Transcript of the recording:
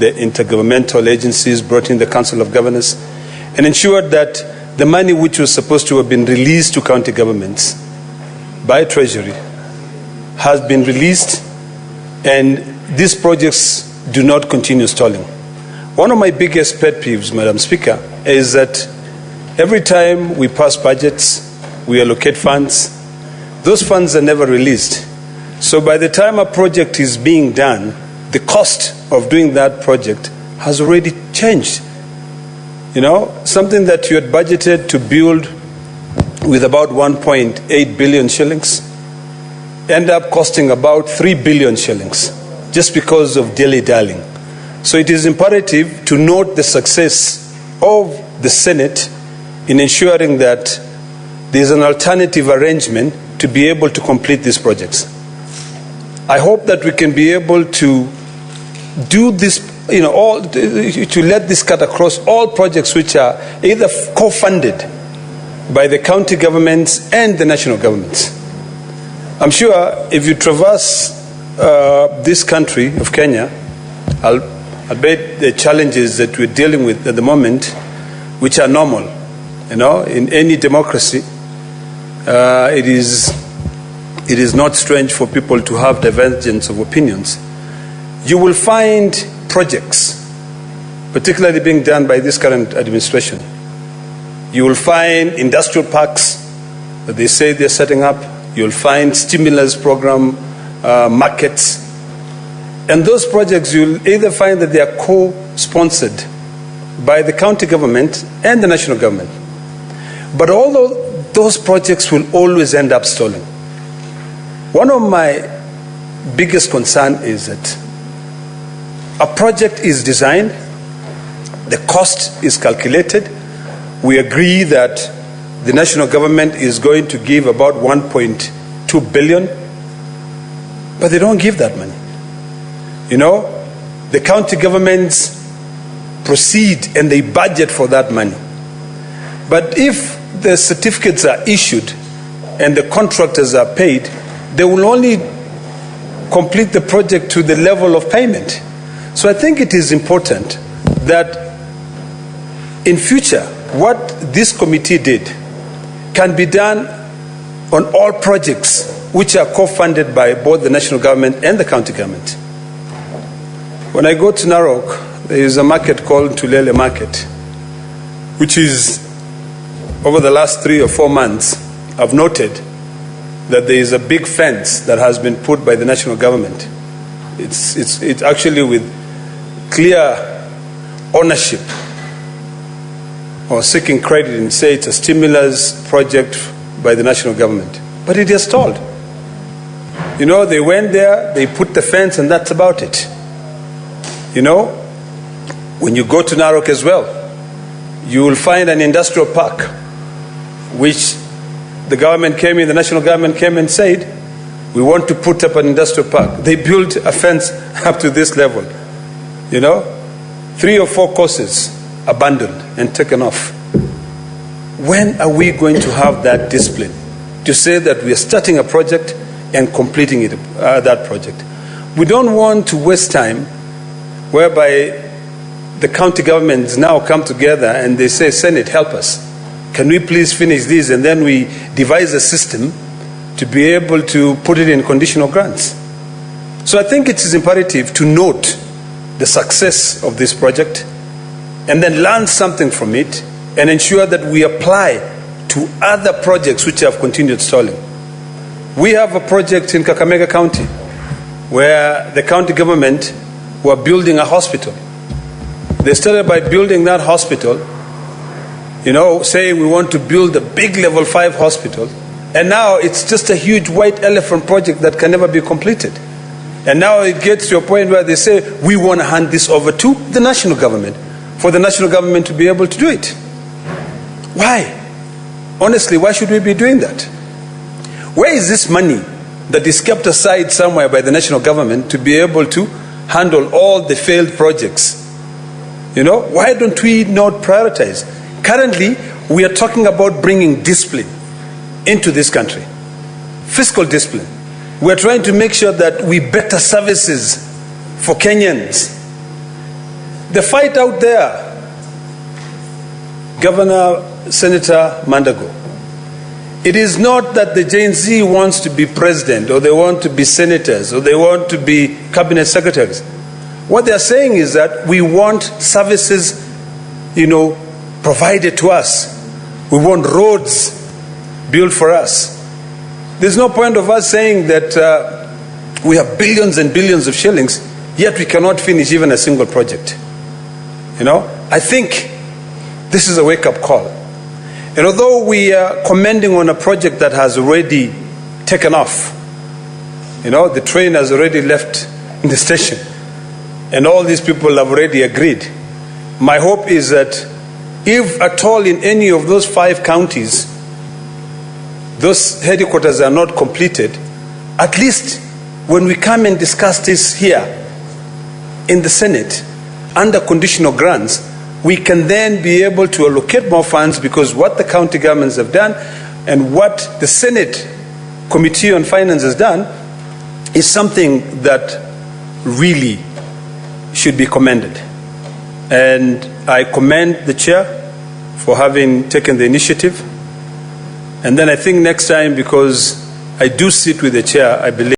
the intergovernmental agencies, brought in the Council of Governors, and ensured that the money which was supposed to have been released to county governments by Treasury has been released, and these projects do not continue stalling. One of my biggest pet peeves, Madam Speaker, is that every time we pass budgets, we allocate funds, those funds are never released. So by the time a project is being done, the cost of doing that project has already changed. You know, something that you had budgeted to build with about 1.8 billion shillings end up costing about 3 billion shillings just because of dilly-dallying. So it is imperative to note the success of the Senate in ensuring that there is an alternative arrangement to be able to complete these projects. I hope that we can be able to do this, to let this cut across all projects which are either co-funded by the county governments and the national governments. I'm sure if you traverse this country of Kenya, I'll bet the challenges that we're dealing with at the moment, which are normal, in any democracy, it is not strange for people to have divergence of opinions. You will find projects, particularly being done by this current administration. You will find industrial parks that they say they're setting up. You'll find stimulus program markets. And those projects, you'll either find that they are co-sponsored by the county government and the national government. But although those projects will always end up stalling, one of my biggest concerns is that a project is designed, the cost is calculated, we agree that the national government is going to give about 1.2 billion, but they don't give that money. The county governments proceed and they budget for that money. But if the certificates are issued and the contractors are paid, they will only complete the project to the level of payment. So I think it is important that in future, what this committee did can be done on all projects which are co-funded by both the national government and the county government. When I go to Narok, there is a market called Tulele Market, which is, over the last 3 or 4 months, I've noted that there is a big fence that has been put by the national government. It's actually with clear ownership or seeking credit and say it's a stimulus project by the national government. But it is stalled. They went there, they put the fence, and that's about it. When you go to Narok as well, you will find an industrial park which the national government came and said, we want to put up an industrial park. They built a fence up to this level. 3 or 4 courses abandoned and taken off. When are we going to have that discipline to say that we are starting a project and completing that project? We don't want to waste time whereby the county governments now come together and they say, Senate, help us. Can we please finish this? And then we devise a system to be able to put it in conditional grants. So I think it is imperative to note the success of this project and then learn something from it and ensure that we apply to other projects which have continued stalling. We have a project in Kakamega County where the county government were building a hospital. They started by building that hospital, saying we want to build a big level 5 hospital, and now it's just a huge white elephant project that can never be completed. And now it gets to a point where they say we want to hand this over to the national government for the national government to be able to do it. Why? Honestly, why should we be doing that? Where is this money that is kept aside somewhere by the national government to be able to handle all the failed projects? Why don't we not prioritize? Currently, we are talking about bringing discipline into this country. Fiscal discipline. We are trying to make sure that we better services for Kenyans. The fight out there, Governor, Senator Mandago, it is not that the Gen Z wants to be president, or they want to be senators, or they want to be cabinet secretaries. What they are saying is that we want services, provided to us. We want roads built for us. There's no point of us saying that we have billions and billions of shillings, yet we cannot finish even a single project. I think this is a wake-up call. And although we are commending on a project that has already taken off, the train has already left the station, and all these people have already agreed, my hope is that if at all in any of those 5 counties, those headquarters are not completed, at least when we come and discuss this here in the Senate under conditional grants, we can then be able to allocate more funds, because what the county governments have done and what the Senate Committee on Finance has done is something that really should be commended. And I commend the chair for having taken the initiative. And then I think next time, because I do sit with the chair, I believe